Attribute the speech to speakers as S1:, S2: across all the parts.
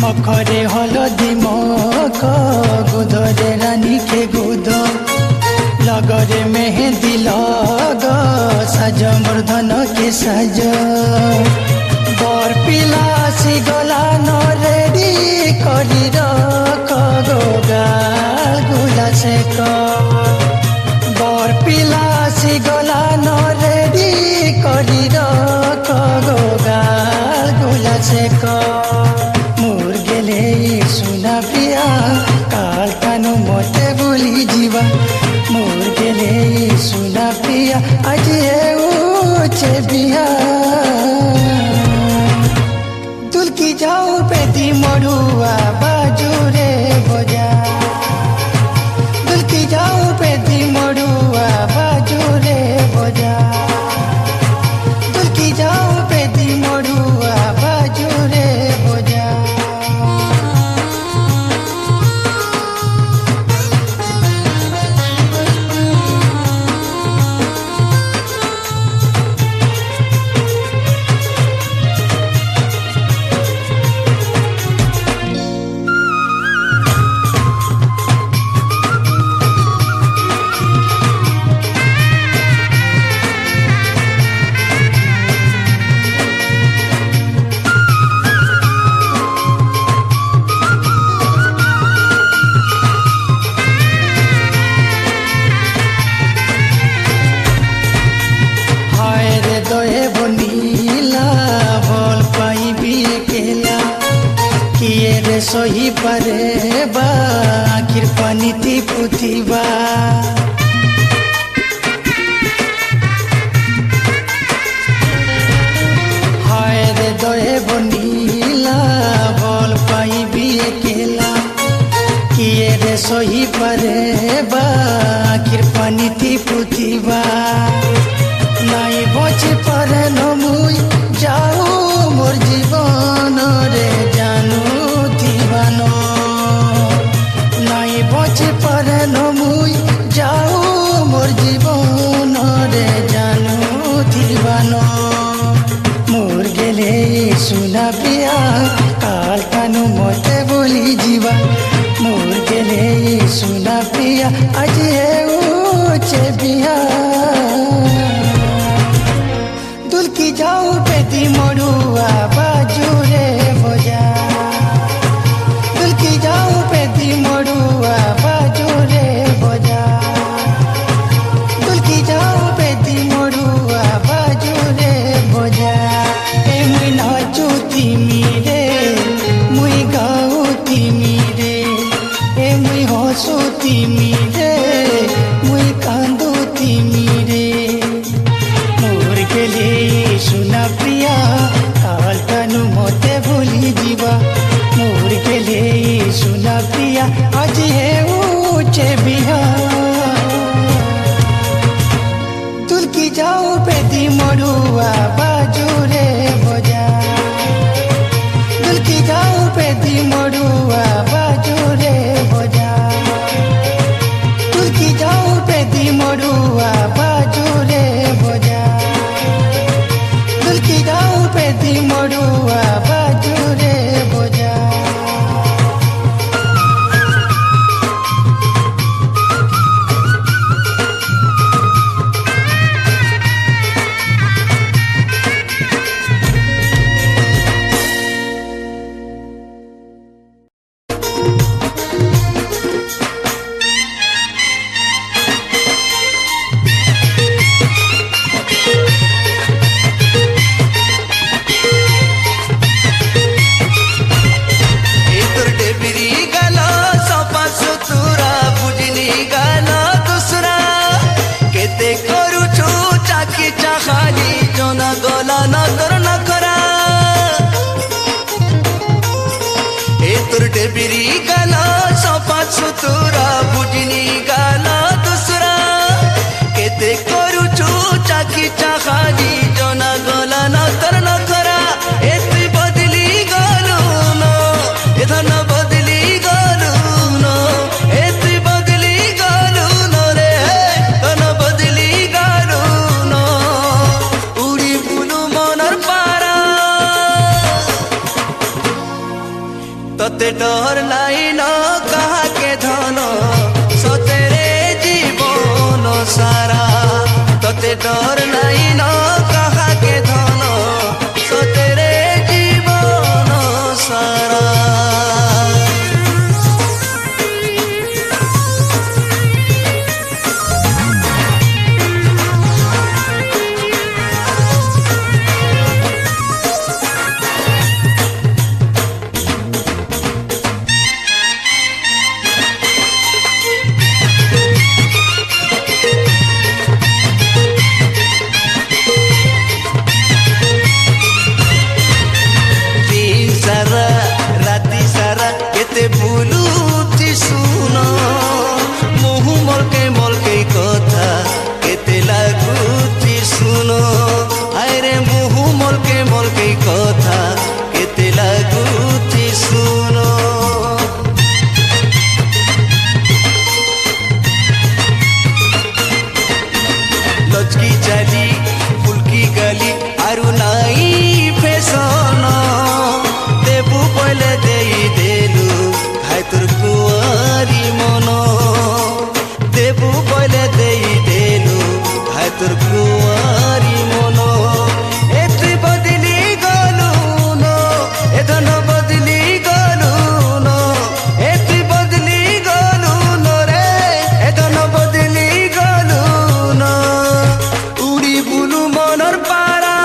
S1: নখরে হলদি মখ গুধরে রানীকে গুধ লগরে মেহেন্দি লগ সাজ মূর্ধনকে সাজ বর পিলা আসি গলা ন রেডি করি রখ গাল গুলা সেক বর পিলা আসি গলা ন রেডি করি রখ গাল গুলা সেক মোর গেলে সুনা প্রিয়া কাল কানু মতে বলি যা মোর গেলে সুনা প্রিয়া আজ হেউছে বিয়া দুলকি যাও পেদি মড়ুয়া বাজুরে বজা দুলকি যাও পেদি মড়ুয়া বাজুরে বজা দুলকি যাও পেদি মড়ুয়া বাজুরে বজা সহি পারে বা আখির পানিতে পুথিবা হায় রে দয়ে বনিলা বল পাইবি একেলা কিয়ে রে সহি পারে বা আখির পানিতে পুথিবা নাই বচি পারে নমুই যাও মোর জীবন রে জানু নাই বচে পারে নমুই যাও মোর জীবন রে জানু থিবান মোর গেলে সুনা প্রিয়া কাল কানু মতে বলি যা মোর গেলে সুনা প্রিয়া আজ হেউছে বিয়া দুলকি যাও পেদি মড়ুয়া বাজুরে বজা দুলকি যাও পেদি মড়ুয়া বাজুরে বজা দুলকি যাও পেদি মড়ুয়া বাজুরে বজা এ মুই নাচু তিমি রে মুই গাও তিমি রে এ মুই হসু তিমি রে মুই কান্দু তিমি রে মোর গেলে সুনা প্রিয়া কাল কানু মতে ভুলি যা মোর গেলে সুনা প্রিয়া আজ হেউছে বিয়া দুলকি যাও পেদি মড়ুয়া বাজুরে বজা দুলকি যাও পেদি মড়ুয়া বাজুরে বজা দুলকি যাও পেদি মড়ুয়া বাজুরে বজা দুলকি যাও পেদি মড়ুয়া বাজুরে বজা
S2: डेबिरी गाला सफा सुतुरा बुझनी गाला दूसरा केते करूचु चाकी चाखाली जना गला न तर न खरा एति बदली गलु न एधन बदली गलु न एति बदली गलु न रे धन बदली गलु न उड़ी बुलु मनर पारा तते डर नाई न कहा के धन सतेरे जीवन सारा तते डर नाई न कहा के धन सतेरे जीवन सारा भूलुची सुन मुहु मलके कथा केते लागुची सुन आरे मुहु मलके कथा केते लागुची सुन लचकी चाली फुलकी गाली आरु नाई फैशन देबू पहले देई देलु তোর কুয়ারি মন দেবু বলে দেই দেলু হায় তোর কুয়ারি মন এ তুই বদলি গলু ন এ ধন বদলি গলু ন এ তুই বদলি গলু ন রে এ ধন বদলি গলু ন উড়ি বুলু মনর পারা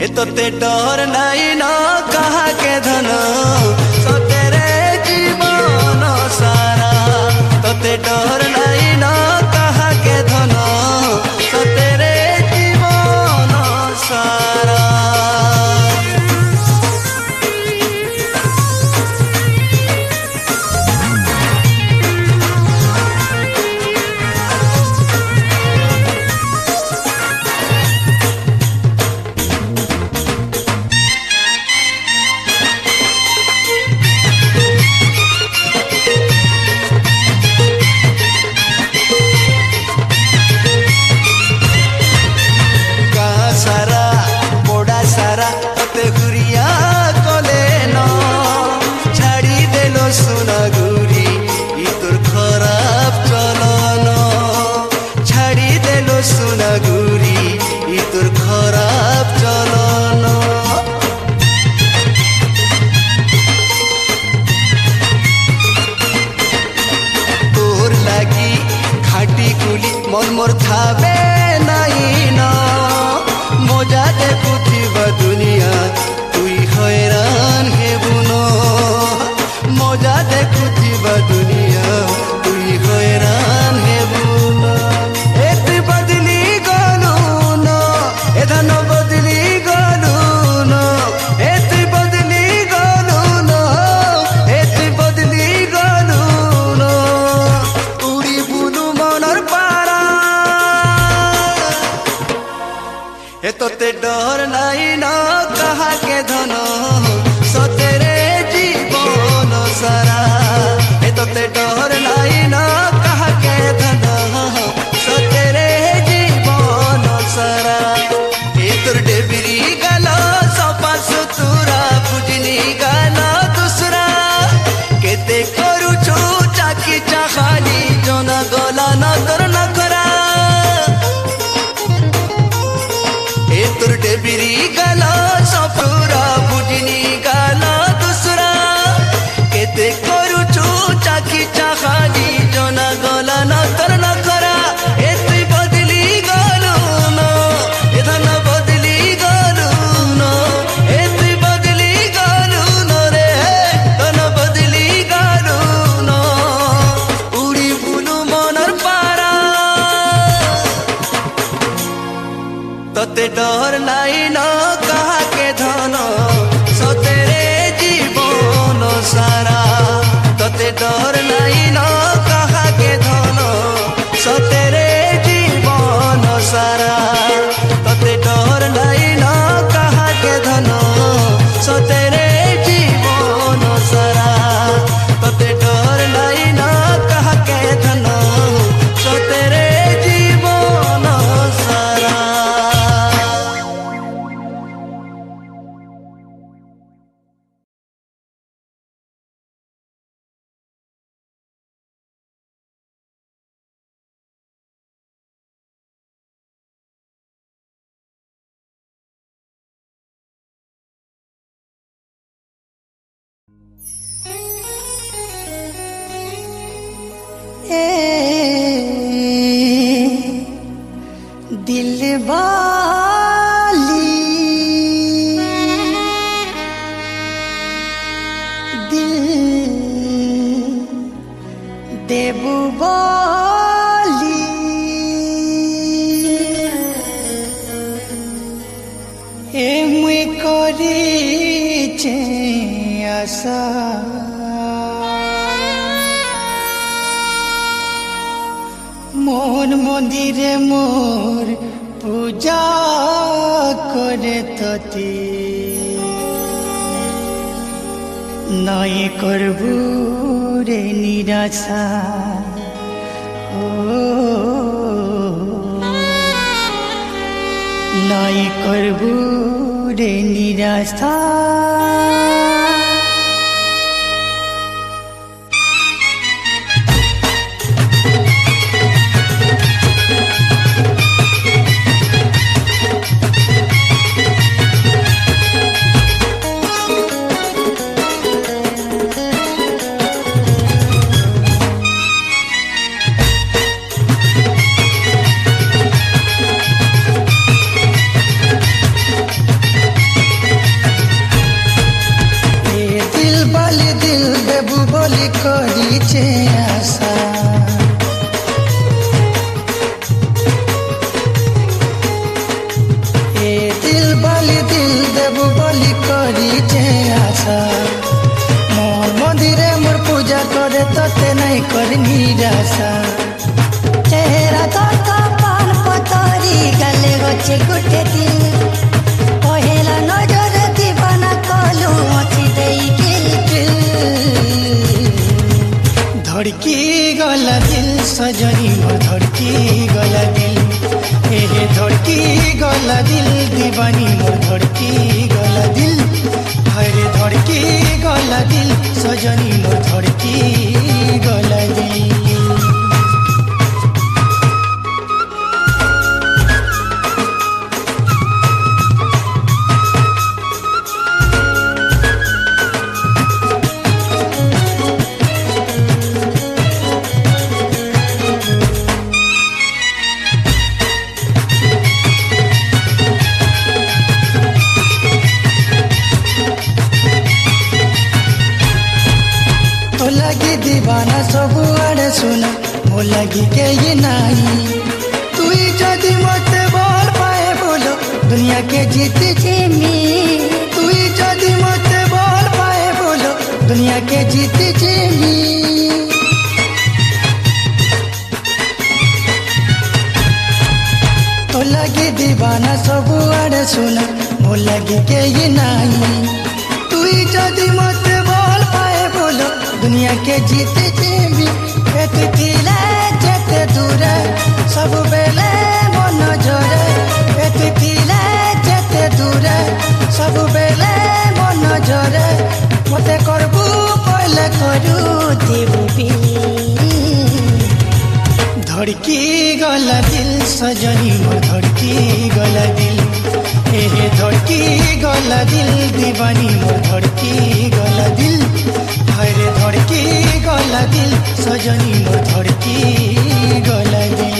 S2: এ তোতে ডর নাই না कहा के धन सतेरे जीवन सारा तते डर नाई न कहा के धन सतेरे जीवन सारा
S1: করিছে আশা মন মন্দিরে মোর পূজা করে ততি নয় করবু রে নিরাশা ও নয় করবু রে নিরাশা করিছে আশা এ দিল বলি দিল দেব বলি করিছে আশা মোর মন্দিরে মোর পূজা করে তোতে নাই করি নিরাশা চেহারা তোর কপাল পতরি গলে গছে গুটে দিল পহেলা নজরে দিবানা কলু মছি দেই কিল কিল धड़की गला दिल सजनी मोर धड़की गला दिल हे धड़की गला दिल दीवानी मोर धड़की गला दिल हरे धड़की गला दिल सजनी मोर धड़की गला दिल लगी दीवाना सब आड़े सुना मो लगी के ये नहीं तुई जदि मते बोल पाए बोलो दुनिया के जीती जिमी तुई जदि मते बोल पाए बोलो दुनिया के जीती जिमी तो लगी दीवाना सब आड़े सुना मो लगी के ये नहीं तुई जदि मते बोल पाए बोलो दुनिया के जीते जेबी एते दिले जेते दूरे सब बेले मन जरे एते दिले जेते दूरे सब बेले मन जरे मते करबू पहले करू देबी धड़की गला दिल सजनी मोर धड़की गला दिल हे धड़की गला दिल दीवानी मोर धड़की गला दिल हरे धड़की गला दिल सजनी मोर धड़की गला दिल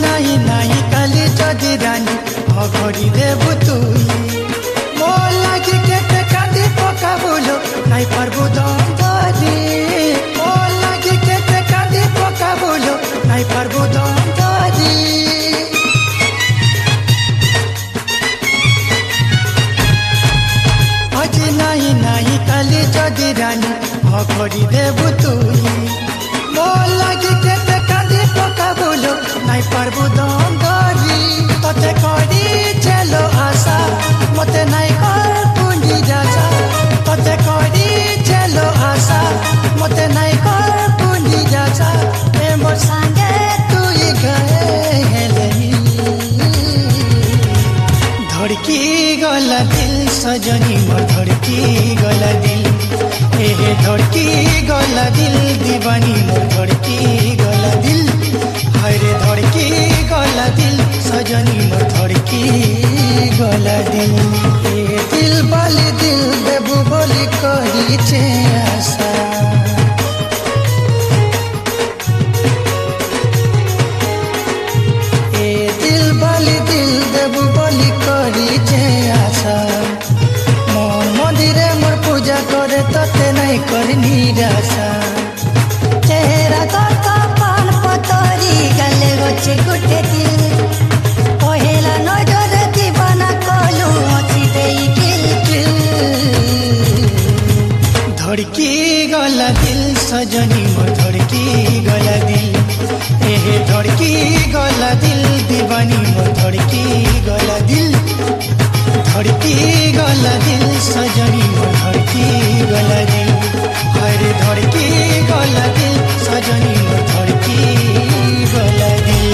S1: नहीं नहीं काली जदि रानी भगड़ी देबू तुई मो लगी केते कांदी पका बोलो नहीं पारबू दम धरी मो लगी केते कांदी पका बोलो नहीं पारबू दम धरी आज नहीं नहीं काली जदि रानी भगड़ी देबू तुई मो लगी केते कांदी पका बोलो नहीं पारबू दम धरी तोते करी चलो आशा मते नहीं कर पुंजी जाजा तोते करी चलो आशा मते नहीं कर पुंजी जाजा ए मोर संगे तू ही गए हेलनी धड़की गला दिल सजनी मोर धड़की गला दिल हे धड़की गला दिल दीवानी मोर धड़की गला दिल हरे धड़की गला दिल सजनी मोर धड़की गला दिल दिल बाली दिल देबू बोली करी छे आशा ए दिल बाली दिल देबू बोली करी छे आशा मन मंदिरे मोर पूजा करे तते नहीं करी निराशा
S3: चेहरा तो कपाल पतरी गले गोचे गुटे दिल पहेला नजर दीवाना कलू अछि देई किल
S1: धड़की गला दिल सजनी मोर धड़की गला दिल एहे धड़की गला दिल दीवानी मोर धड़की गला दिल धड़की गला दिल सजनी मोर धड़की गला दिल अरे धड़की गला दिल सजनी मोर धड़की गला दिल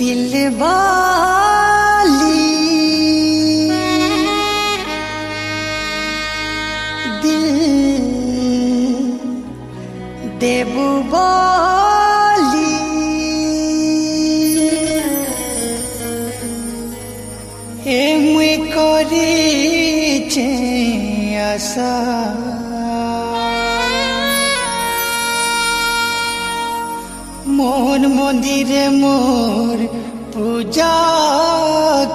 S3: दिल वाली दिल देबू बोली मुई करी आशा मोर मंदिरे मोर पूजा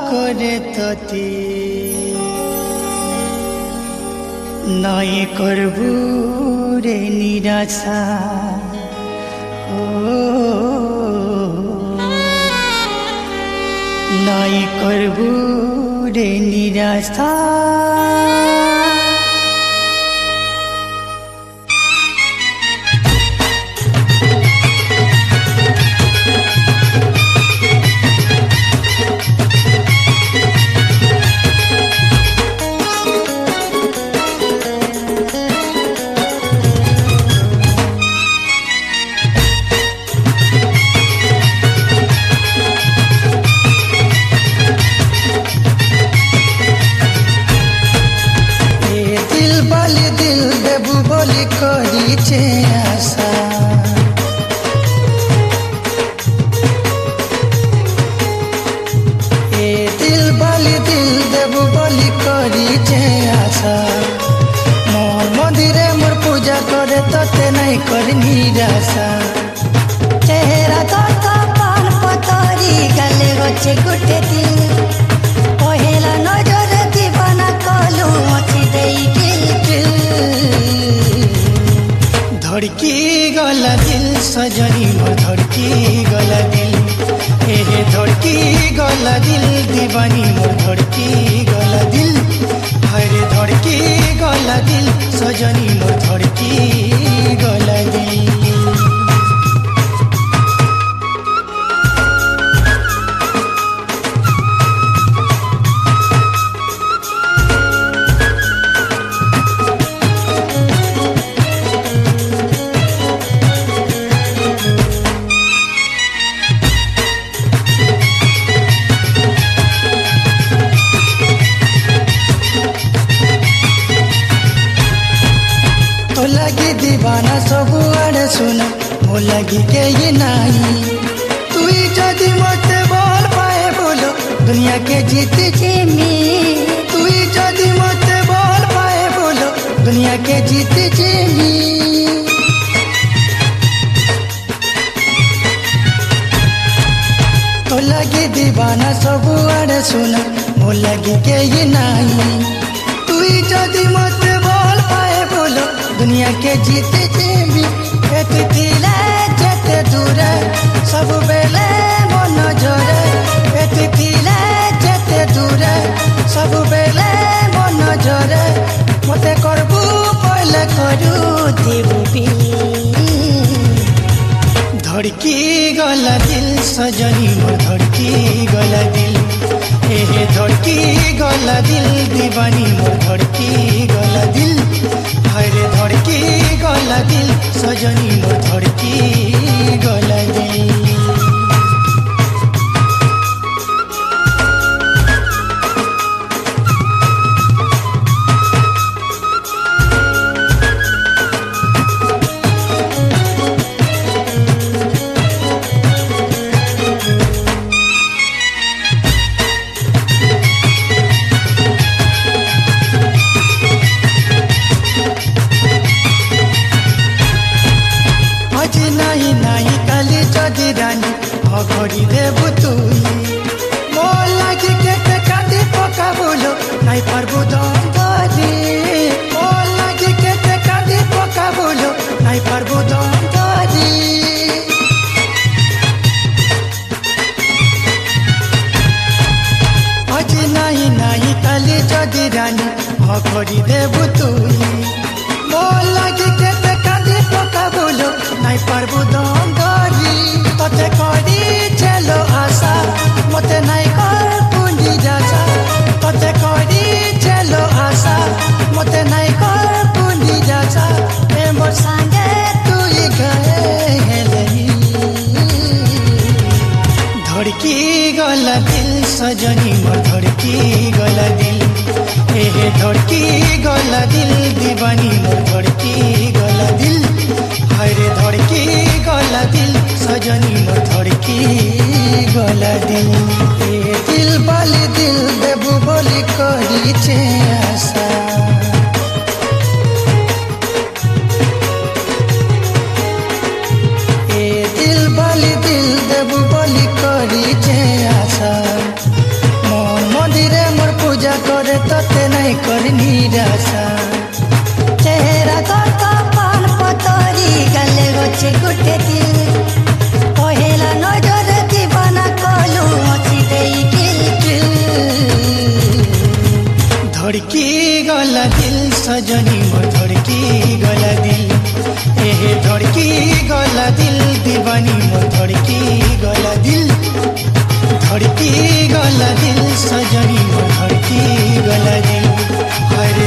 S3: करे तती नय करबू रे निराशा नय करबू रे निराशा करीचे आशा ए दिल बाली दिल देबू बोली करीचे आशा मोर मंदिरे मोर पूजा करे तते नहीं कर निराशा चेहरा तो पान पतरी गले गचे गुटे दिल पहला नजर दीवाना कलू मची देई किल धड़की गला दिल सजनी मोर धड़की गला दिल धड़की गला दिल दीवानी मोर धड़की गला दिल हरे धड़की गला दिल सजनी मोर धड़की गला दिल लगी दीवाना सब आड़े सुना मो लगी के ये नहीं तू जदि मत बोल पाए बोलो दुनिया के जीत जिमी तू जदि मत बोल पाए बोलो दुनिया के जीत जिमी तो लगी दीवाना सब आड़े सुना मो लगी के ये नहीं तू जदि मत बोल पाए बोलो दुनिया के जीते जेबी एते दिले जेते दूरे सब बेले मन जरे एते दिले जेते दूरे सब बेले मन जरे मते करबू पहले करू देबू भी धड़की गला दिल सजनी मोर धड़की गला दिल धड़की गला दिल दीवानी मोर धड़की गला दिल हरे धड़की गला दिल सजनी मोर धड़की गला दिल नहीं नहीं काली जदि रानी भगड़ी देबू तुई मो लगी केते कांदी पका बोलो नहीं पारबू दम धरी मो लगी केते कांदी पका बोलो नहीं पारबू दम धरी आज नहीं नहीं काली जदि रानी भगड़ी देबू तुई मो लगी केते कांदी पका बोलो नहीं पारबू दम धरी तते करी चलो आशा मते नहीं कर पूंजी जासा तते करी चलो आशा मते नहीं कर गला दिल दीवानी मोर धड़की गला दिल हरे धड़की गला दिल सजनी मोर धड़की गला दिल ए दिल बाली दिल देबू बोली करिछे आशा ए दिल बाली दिल देबू बोली करिछे आशा मन मंदिरे मोर पूजा करे तते नहीं कर निराशा
S4: चेहरा तोर कपाल पतरी गले गोछे गुटे दिल पहेला नजर दीवाना कलू मची देई किल
S3: धड़की गला दिल सजनी मोर धड़की गला दिल ए धड़की गला दिल दीवानी मोर धड़की गला दिल धड़की गला दिल सजनी मोर धड़की गला दिल हरे